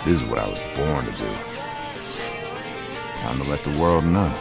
This is what I was born to do. Time to let the world know.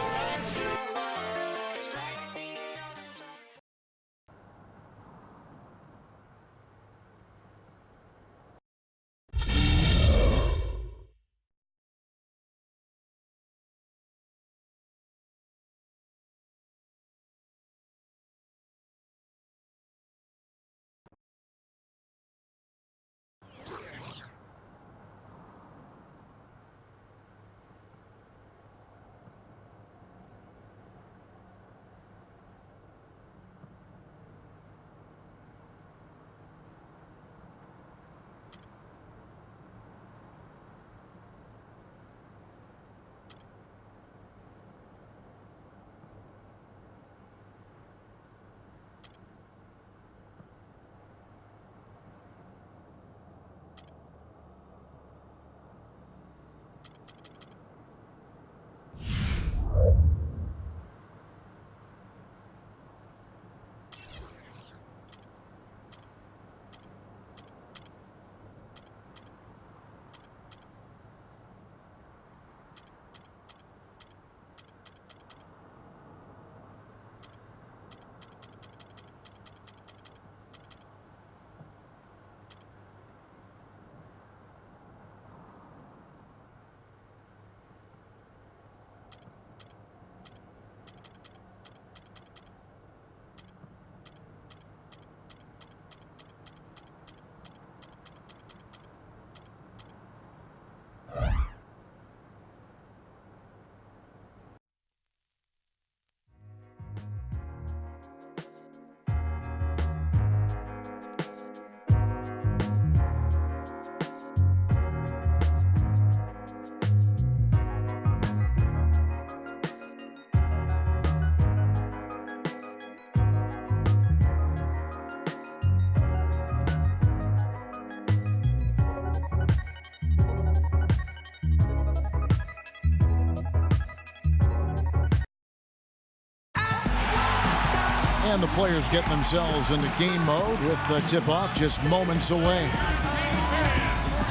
And the players getting themselves into game mode with the tip-off just moments away.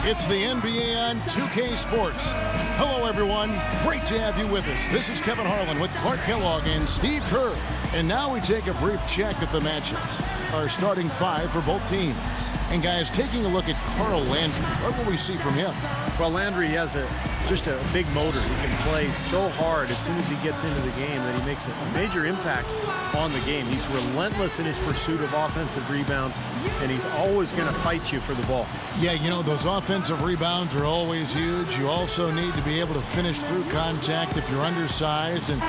It's the NBA on 2K Sports. Hello, everyone. Great to have you with us. This is Kevin Harlan with Clark Kellogg and Steve Kerr. And now we take a brief check at the matchups. Our starting five for both teams. And guys, taking a look at Carl Landry, what will we see from him? Well, Landry has just a big motor. He can play so hard as soon as he gets into the game that he makes a major impact on the game. He's relentless in his pursuit of offensive rebounds, and he's always going to fight you for the ball. Yeah, you know, those offensive rebounds are always huge. You also need to be able to finish through contact if you're undersized, and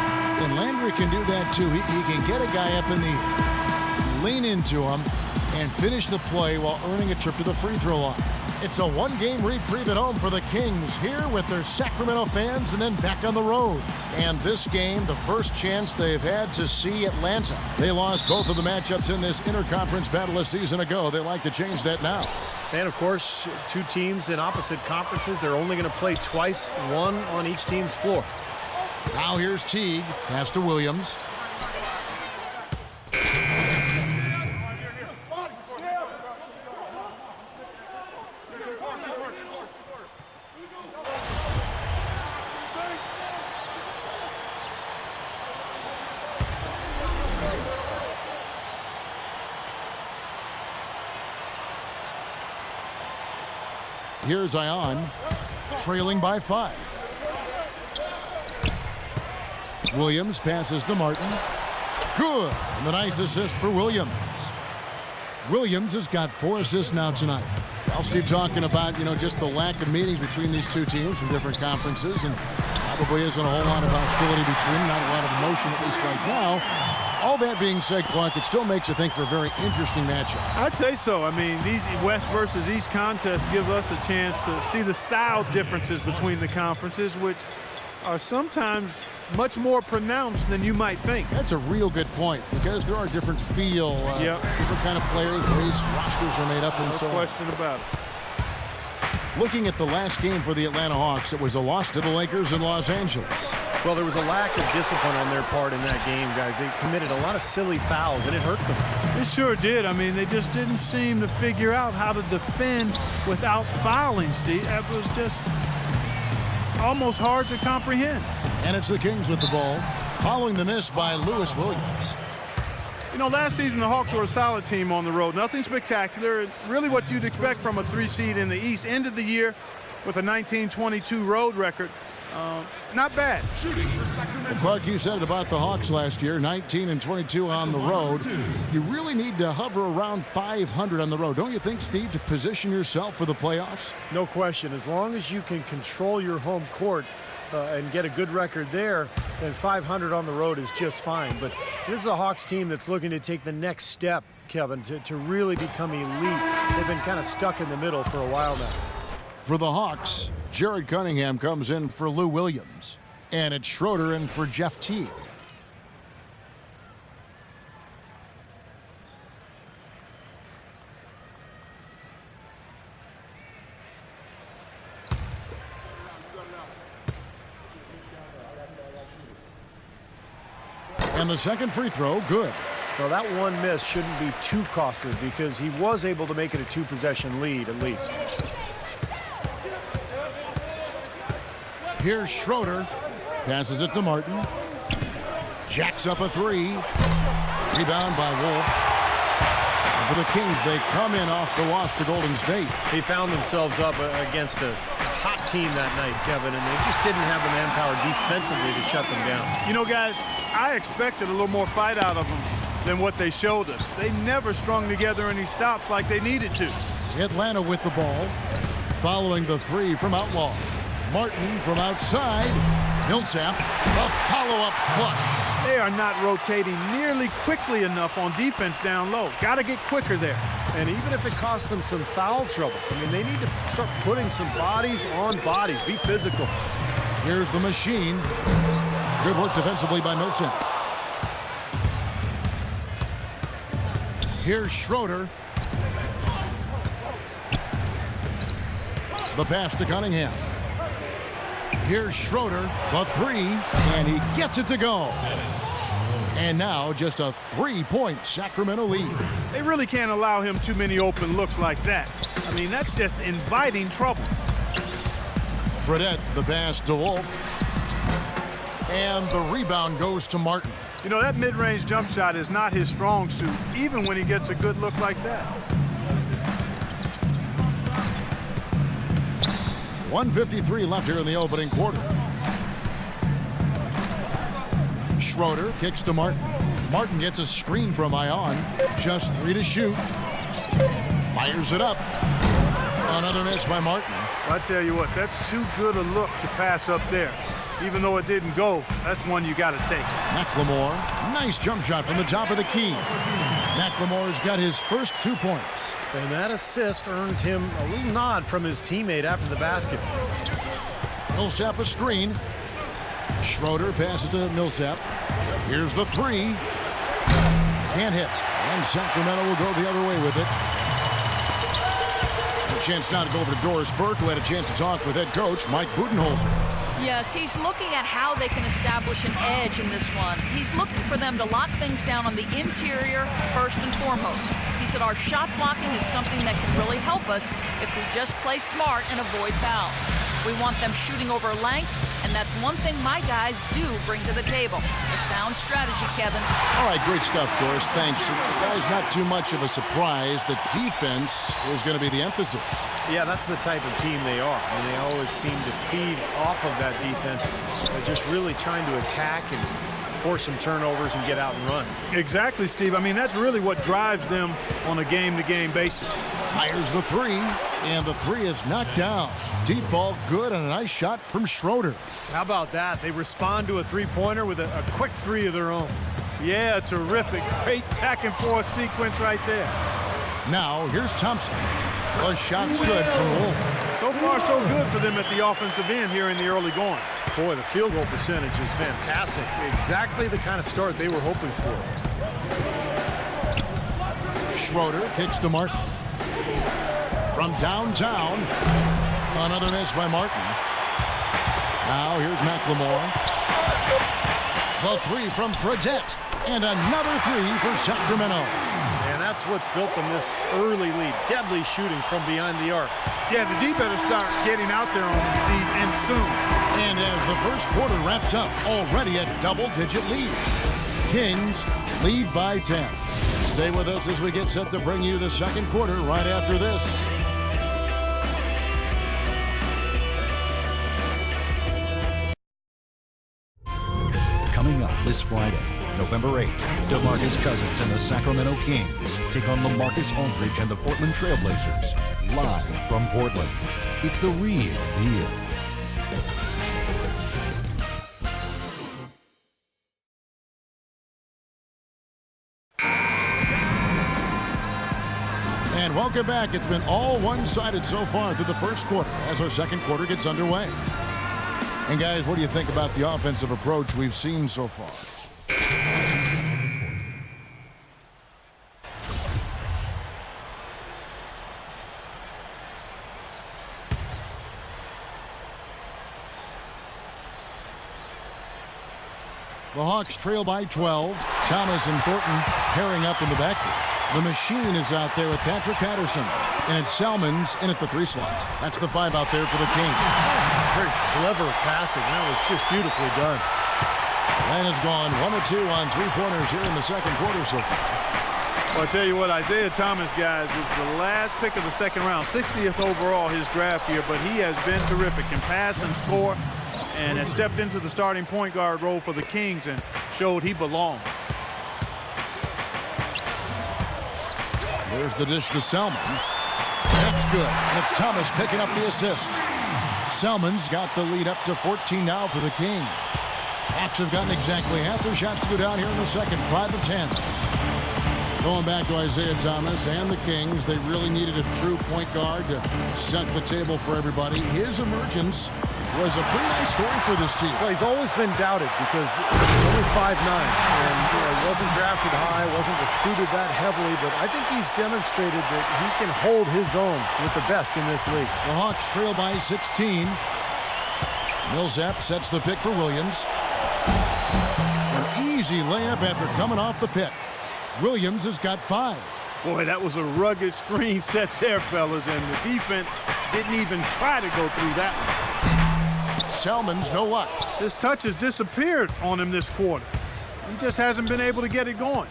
Landry can do that too. He can get a guy up in the lean into him and finish the play while earning a trip to the free throw line. It's a one-game reprieve at home for the Kings here with their Sacramento fans and then back on the road. And this game, the first chance they've had to see Atlanta. They lost both of the matchups in this interconference battle a season ago. They like to change that now. And, of course, two teams in opposite conferences. They're only going to play twice, one on each team's floor. Now here's Teague. Pass to Williams. Here's Ion, trailing by 5. Williams passes to Martin. Good. And the nice assist for Williams. Williams has got 4 assists now tonight. I'll Steve talking about, just the lack of meetings between these two teams from different conferences, and probably isn't a whole lot of hostility between them, not a lot of emotion, at least right now. All that being said, Clark, it still makes you think for a very interesting matchup. I'd say so. I mean, these West versus East contests give us a chance to see the style differences between the conferences, which are sometimes much more pronounced than you might think. That's a real good point, because there are different different kind of players, ways rosters are made up, and so on. No question about it. Looking at the last game for the Atlanta Hawks, it was a loss to the Lakers in Los Angeles. Well, there was a lack of discipline on their part in that game, guys. They committed a lot of silly fouls, and it hurt them. It sure did. I mean, they just didn't seem to figure out how to defend without fouling, Steve. That was just almost hard to comprehend. And it's the Kings with the ball, following the miss by Lewis Williams. Last season the Hawks were a solid team on the road. Nothing spectacular. Really what you'd expect from a 3 seed in the East. Ended the year with a 19-22 road record. Not bad. And Clark, you said about the Hawks last year, 19-22 on the road. You really need to hover around 500 on the road, don't you think, Steve, to position yourself for the playoffs? No question. As long as you can control your home court and get a good record there, then 500 on the road is just fine. But this is a Hawks team that's looking to take the next step, Kevin, to really become elite. They've been kind of stuck in the middle for a while now. For the Hawks, Jared Cunningham comes in for Lou Williams. And it's Schroeder in for Jeff Teague. And the second free throw, good. Well, that one miss shouldn't be too costly because he was able to make it a 2-possession lead at least. Here's Schroeder. Passes it to Martin. Jacks up a 3. Rebound by Wolf. And for the Kings, they come in off the loss to Golden State. They found themselves up against a hot team that night, Kevin, and they just didn't have the manpower defensively to shut them down. Guys, I expected a little more fight out of them than what they showed us. They never strung together any stops like they needed to. Atlanta with the ball. Following the 3 from Outlaw. Martin from outside. Millsap, a follow-up flush. They are not rotating nearly quickly enough on defense down low. Got to get quicker there. And even if it costs them some foul trouble, they need to start putting some bodies on bodies. Be physical. Here's the machine. Good work defensively by Millsap. Here's Schroeder. The pass to Cunningham. Here's Schroeder, the 3, and he gets it to go. And now just a 3-point Sacramento lead. They really can't allow him too many open looks like that. That's just inviting trouble. Fredette, the pass to Wolf. And the rebound goes to Martin. That mid-range jump shot is not his strong suit, even when he gets a good look like that. 1:53 left here in the opening quarter. Schroeder kicks to Martin. Martin gets a screen from Ion. Just 3 to shoot. Fires it up. Another miss by Martin. I tell you what, that's too good a look to pass up there. Even though it didn't go, that's one you got to take. McLemore, nice jump shot from the top of the key. McLemore's got his first 2 points. And that assist earned him a little nod from his teammate after the basket. Millsap a screen. Schroeder passes to Millsap. Here's the 3. Can't hit. And Sacramento will go the other way with it. A chance now to go over to Doris Burke, who had a chance to talk with head coach Mike Budenholzer. Yes, he's looking at how they can establish an edge in this one. He's looking for them to lock things down on the interior first and foremost. He said our shot blocking is something that can really help us if we just play smart and avoid fouls. We want them shooting over length And that's one thing my guys do bring to the table. A sound strategy, Kevin. All right, great stuff, Doris. Thanks. Guys, not too much of a surprise that defense is going to be the emphasis. Yeah, that's the type of team they are. And they always seem to feed off of that defense. They're just really trying to attack and force some turnovers and get out and run. Exactly, Steve. I mean, that's really what drives them on a game-to-game basis. Fires the three, and the three is knocked down. Deep ball good, and a nice shot from Schroeder. How about that? They respond to a three-pointer with a quick three of their own. Yeah, terrific. Great back-and-forth sequence right there. Now, here's Thompson. The shot's good from Wolf. So far, so good for them at the offensive end here in the early going. Boy, the field goal percentage is fantastic. Exactly the kind of start they were hoping for. Schroeder kicks to Martin. From downtown, another miss by Martin. Now here's McLemore. The three from Fredette, and another three for Sacramento. And that's what's built them this early lead. Deadly shooting from behind the arc. Yeah, the D better start getting out there on them, Steve, and soon. And as the first quarter wraps up, already a double-digit lead. Kings lead by 10. Stay with us as we get set to bring you the second quarter right after this. Coming up this Friday, November 8th, DeMarcus Cousins and the Sacramento Kings take on LaMarcus Aldridge and the Portland Trailblazers, live from Portland. It's the real deal. And welcome back. It's been all one-sided so far through the first quarter as our second quarter gets underway. And guys, what do you think about the offensive approach we've seen so far? The Hawks trail by 12. Thomas and Thornton pairing up in the backcourt. The machine is out there with Patrick Patterson. And it's Selmans in at the 3 slot. That's the 5 out there for the Kings. Very clever passing. That was just beautifully done. Len has gone 1 of 2 on 3-pointers here in the second quarter so far. Well, I tell you what, Isaiah Thomas, guys, was the last pick of the second round, 60th overall his draft year, but he has been terrific, can pass and score, and has stepped into the starting point guard role for the Kings and showed he belonged. There's the dish to Selmans. That's good, and it's Thomas picking up the assist. Selmans got the lead up to 14 now for the Kings. Hawks have gotten exactly half their shots to go down here in the second, 5 of 10. Going back to Isaiah Thomas and the Kings, they really needed a true point guard to set the table for everybody. His emergence was a pretty nice story for this team. Well, he's always been doubted because he's only 5'9", and he wasn't drafted high, wasn't recruited that heavily, but I think he's demonstrated that he can hold his own with the best in this league. The Hawks trail by 16. Millsap sets the pick for Williams. An easy layup after coming off the pick. Williams has got 5. Boy, that was a rugged screen set there, fellas, and the defense didn't even try to go through that one. Selmans, no luck. His touch has disappeared on him this quarter. He just hasn't been able to get it going.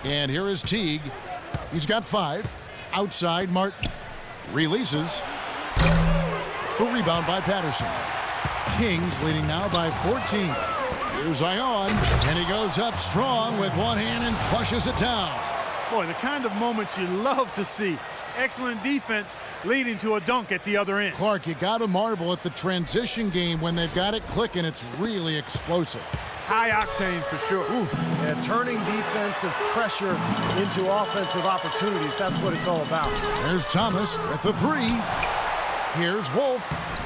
And here is Teague. He's got 5. Outside, Martin. Releases. The rebound by Patterson. Kings leading now by 14. Here's Zion, and he goes up strong with one hand and flushes it down. Boy, the kind of moments you love to see. Excellent defense leading to a dunk at the other end. Clark, you got to marvel at the transition game when they've got it clicking. It's really explosive. High octane for sure. Oof. Yeah, turning defensive pressure into offensive opportunities. That's what it's all about. There's Thomas with the 3. Here's Wolf.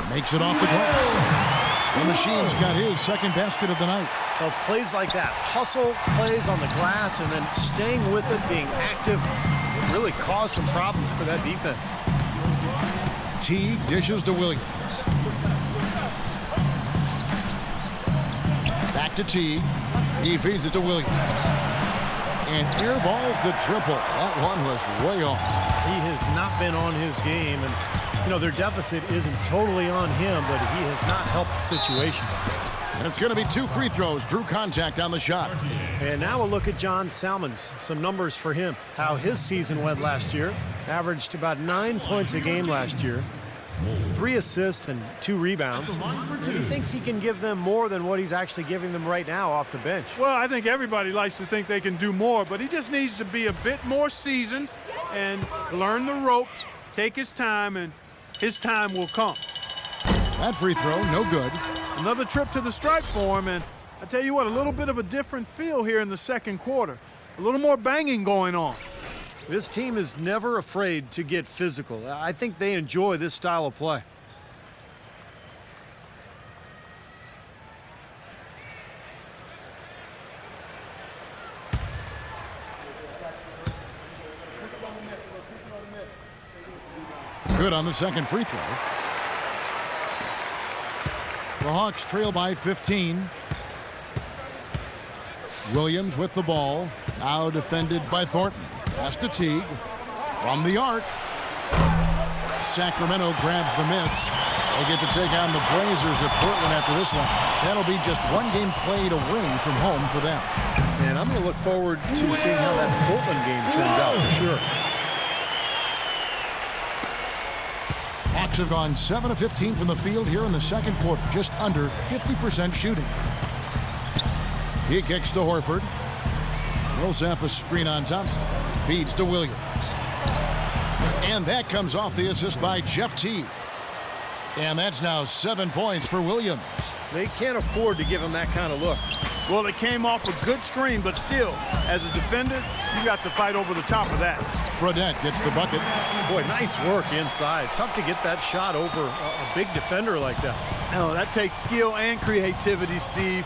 Makes it off the glass. The machine's got his second basket of the night. Well, it's plays like that. Hustle plays on the glass and then staying with it, being active, it really caused some problems for that defense. Teague dishes to Williams. Back to Teague. He feeds it to Williams. and airballs the triple. That one was way off. He has not been on his game, and you know their deficit isn't totally on him, but he has not helped the situation. And it's going to be 2 free throws. Drew contact on the shot. And now we'll look at John Salmons. Some numbers for him. How his season went last year. Averaged about 9 points a game last year. 3 assists and 2 rebounds. And he thinks he can give them more than what he's actually giving them right now off the bench. Well, I think everybody likes to think they can do more, but he just needs to be a bit more seasoned and learn the ropes, take his time, and his time will come. That free throw, no good. Another trip to the stripe for him, and I tell you what, a little bit of a different feel here in the second quarter. A little more banging going on. This team is never afraid to get physical. I think they enjoy this style of play. Good on the second free throw. The Hawks trail by 15. Williams with the ball. Now defended by Thornton. Pass to Teague. From the arc. Sacramento grabs the miss. They get to take on the Blazers at Portland after this one. That'll be just 1 game played away from home for them. And I'm going to look forward to seeing how that Portland game turns out for sure. Hawks have gone 7 of 15 from the field here in the second quarter, just under 50% shooting. He kicks to Horford. Millsap a screen on Thompson. Feeds to Williams. And that comes off the assist by Jeff Teague. And that's now 7 points for Williams. They can't afford to give him that kind of look. Well, it came off a good screen, but still, as a defender, you got to fight over the top of that. Fredette gets the bucket. Boy, nice work inside. Tough to get that shot over a big defender like that. No, that takes skill and creativity, Steve,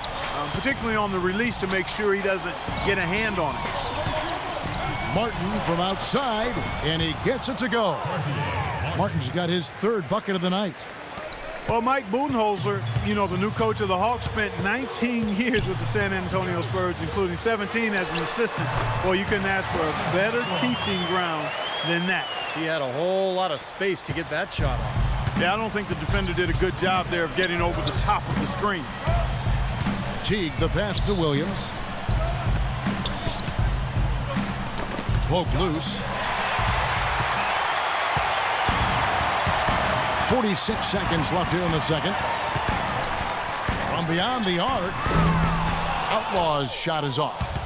particularly on the release to make sure he doesn't get a hand on it. Martin from outside, and he gets it to go. Martin's got his 3rd bucket of the night. Well, Mike Budenholzer, you know, the new coach of the Hawks, spent 19 years with the San Antonio Spurs, including 17 as an assistant. Well, you couldn't ask for a better teaching ground than that. He had a whole lot of space to get that shot off. Yeah, I don't think the defender did a good job there of getting over the top of the screen. Teague, the pass to Williams. Poke loose. 46 seconds left here in the second. From beyond the arc, Outlaw's shot is off.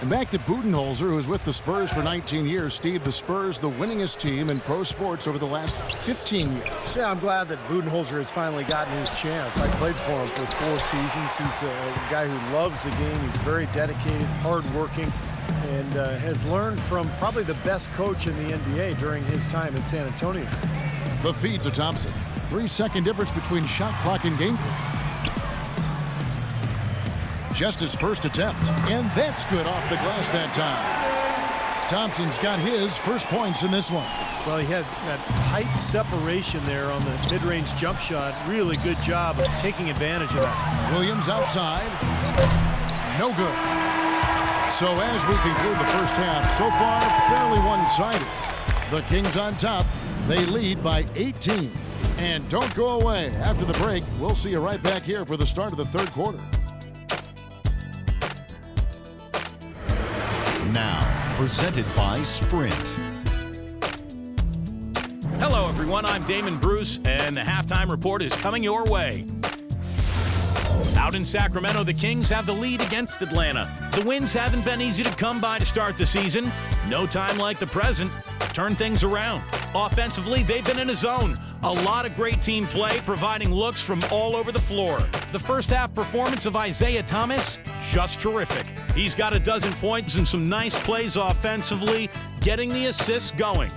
And back to Budenholzer, who was with the Spurs for 19 years. Steve, the Spurs, the winningest team in pro sports over the last 15 years. Yeah, I'm glad that Budenholzer has finally gotten his chance. I played for him for 4 seasons. He's a guy who loves the game. He's very dedicated, hardworking, and has learned from probably the best coach in the NBA during his time in San Antonio. The feed to Thompson. 3-second difference between shot clock and game clock. Just his first attempt, and that's good off the glass that time. Thompson's got his first points in this one. Well, he had that height separation there on the mid-range jump shot. Really good job of taking advantage of that. Williams outside. No good. So as we conclude the first half, so far fairly one-sided. The Kings on top. They lead by 18. And don't go away. After the break, we'll see you right back here for the start of the third quarter. Now, presented by Sprint. Hello, everyone. I'm Damon Bruce, and the halftime report is coming your way. Out in Sacramento, the Kings have the lead against Atlanta. The wins haven't been easy to come by to start the season. No time like the present. Turn things around. Offensively, they've been in a zone. A lot of great team play, providing looks from all over the floor. The first half performance of Isaiah Thomas, just terrific. He's got a dozen points and some nice plays offensively, getting the assists going.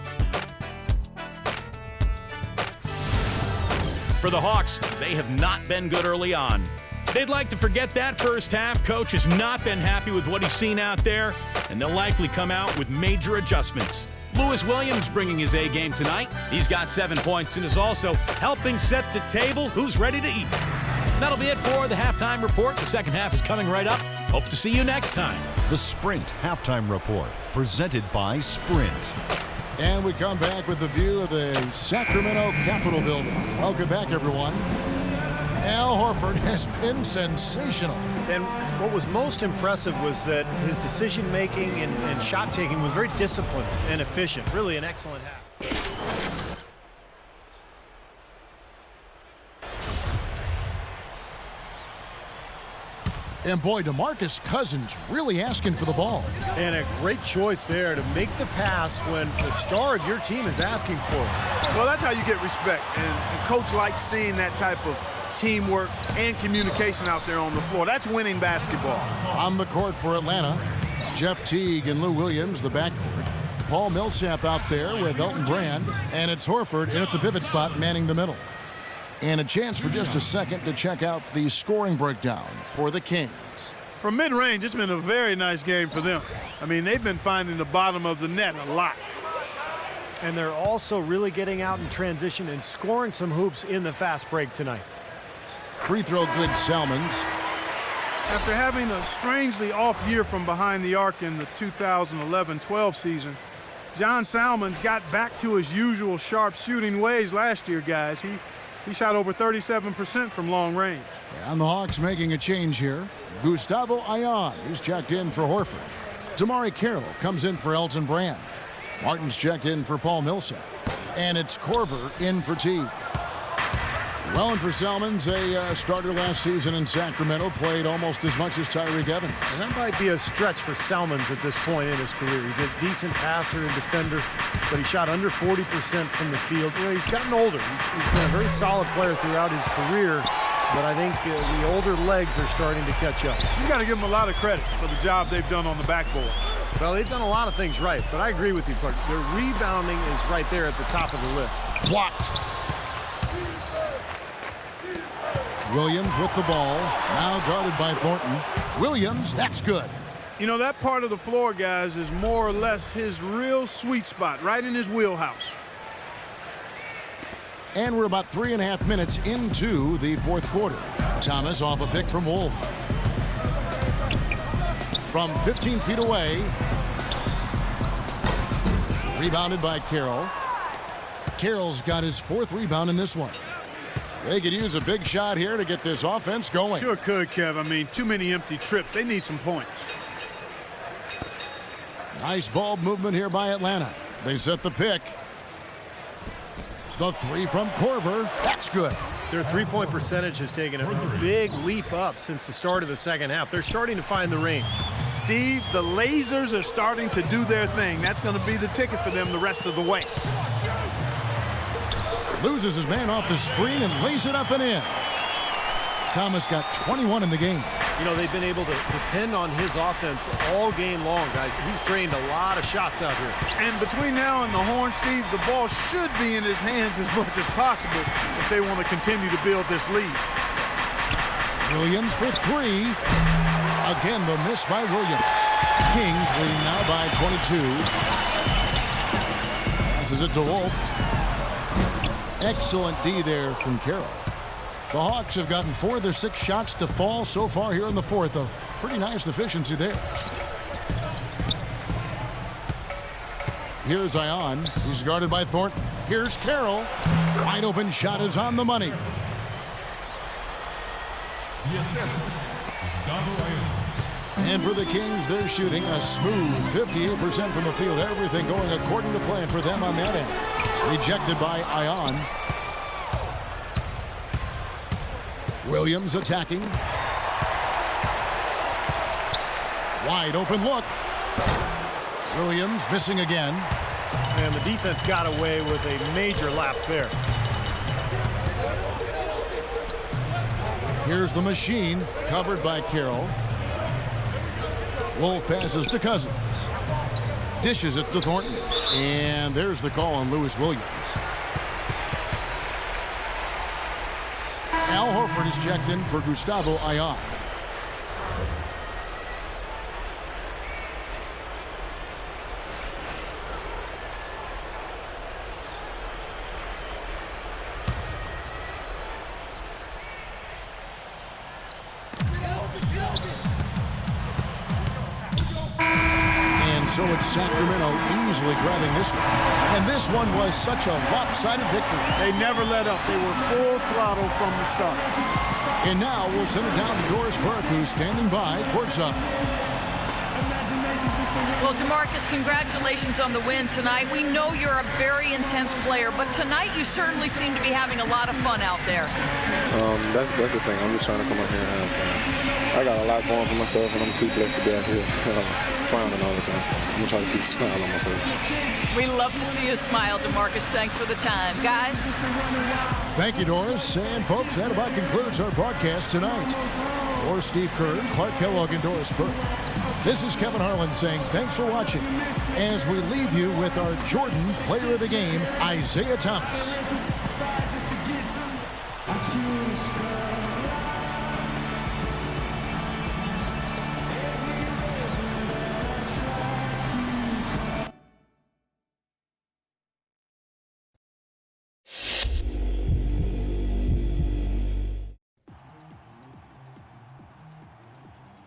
For the Hawks, they have not been good early on. They'd like to forget that first half. Coach has not been happy with what he's seen out there, and they'll likely come out with major adjustments. Lewis Williams bringing his A game tonight. He's got 7 points and is also helping set the table. Who's ready to eat? That'll be it for the halftime report. The second half is coming right up. Hope to see you next time. the Sprint Halftime Report, presented by Sprint. And we come back with the view of the Sacramento Capitol building. Welcome back, everyone. Al Horford has been sensational. And what was most impressive was that his decision-making and shot-taking was very disciplined and efficient. Really an excellent half. And boy, DeMarcus Cousins really asking for the ball. And a great choice there to make the pass when the star of your team is asking for it. Well, that's how you get respect. And coach likes seeing that type of teamwork and communication out there on the floor. That's winning basketball. On the court for Atlanta, Jeff Teague and Lou Williams, the backcourt. Paul Millsap out there with Elton Brand. And it's Horford in at the pivot spot, manning the middle. And a chance for just a second to check out the scoring breakdown for the Kings. From mid-range, it's been a very nice game for them. I mean, they've been finding the bottom of the net a lot. And they're also really getting out in transition and scoring some hoops in the fast break tonight. Free throw good, Salmons. After having a strangely off year from behind the arc in the 2011-12 season, John Salmons got back to his usual sharp shooting ways last year, guys. He shot over 37% from long range. And the Hawks making a change here. Gustavo Ayan, who's checked in for Horford. Damari Carroll comes in for Elton Brand. Martin's checked in for Paul Millsap. And it's Korver in for Teague. Well, and for Salmons, a starter last season in Sacramento, played almost as much as Tyreke Evans. And that might be a stretch for Salmons at this point in his career. He's a decent passer and defender, but he shot under 40% from the field. You know, he's gotten older. He's been a very solid player throughout his career, but I think the older legs are starting to catch up. You got to give them a lot of credit for the job they've done on the backboard. Well, they've done a lot of things right, but I agree with you, Clark. Their rebounding is right there at the top of the list. Blocked. Williams with the ball, now guarded by Thornton. Williams, that's good. You know, that part of the floor, guys, is more or less his real sweet spot, right in his wheelhouse. And we're about 3.5 minutes into the fourth quarter. Thomas off a pick from Wolf. From 15 feet away. Rebounded by Carroll. Carroll's got his 4th rebound in this one. They could use a big shot here to get this offense going. Sure could, Kev. I mean, too many empty trips. They need some points. Nice ball movement here by Atlanta. They set the pick. The 3 from Korver. That's good. Their three-point percentage has taken a big leap up since the start of the second half. They're starting to find the range. Steve, the lasers are starting to do their thing. That's going to be the ticket for them the rest of the way. Loses his man off the screen and lays it up and in. Thomas got 21 in the game. You know, they've been able to depend on his offense all game long, guys. He's drained a lot of shots out here. And between now and the horn, Steve, the ball should be in his hands as much as possible if they want to continue to build this lead. Williams for 3. Again, the miss by Williams. Kings leading now by 22. Passes it to Wolf. Excellent D there from Carroll. The Hawks have gotten 4 of their 6 shots to fall so far here in the fourth. A pretty nice efficiency there. Here's Ion. He's guarded by Thornton. Here's Carroll. Wide open shot is on the money. And for the Kings, they're shooting a smooth 58% from the field. Everything going according to plan for them on that end. Rejected by Ion. Williams attacking. Wide open look. Williams missing again. And the defense got away with a major lapse there. Here's the machine, covered by Carroll. Wolf passes to Cousins. Dishes it to Thornton. And there's the call on Lewis Williams. Al Horford is checked in for Gustavo Ayan. So it's Sacramento easily grabbing this one. And this one was such a lopsided victory. They never let up. They were full throttle from the start. And now we'll send it down to Doris Burke, who's standing by courtside. Well, DeMarcus, congratulations on the win tonight. We know you're a very intense player, but tonight you certainly seem to be having a lot of fun out there. That's the thing. I'm just trying to come out here and have fun. I got a lot going for myself, and I'm too blessed to be out here frowning all the time. So I'm going to try to keep a smile on my face. We love to see you smile, DeMarcus. Thanks for the time. Guys? Thank you, Doris. And, folks, that about concludes our broadcast tonight. For Steve Kerr, Clark Kellogg, and Doris Burke, this is Kevin Harlan saying thanks for watching as we leave you with our Jordan Player of the Game, Isaiah Thomas.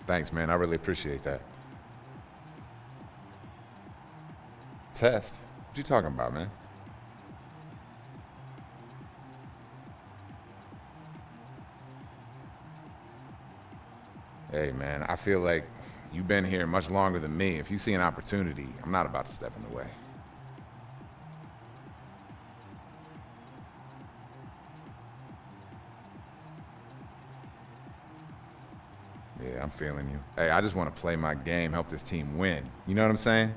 Thanks, man. I really appreciate that. Test? What you talking about, man? Hey, man, I feel like you've been here much longer than me. If you see an opportunity, I'm not about to step in the way. Yeah, I'm feeling you. Hey, I just want to play my game, help this team win. You know what I'm saying?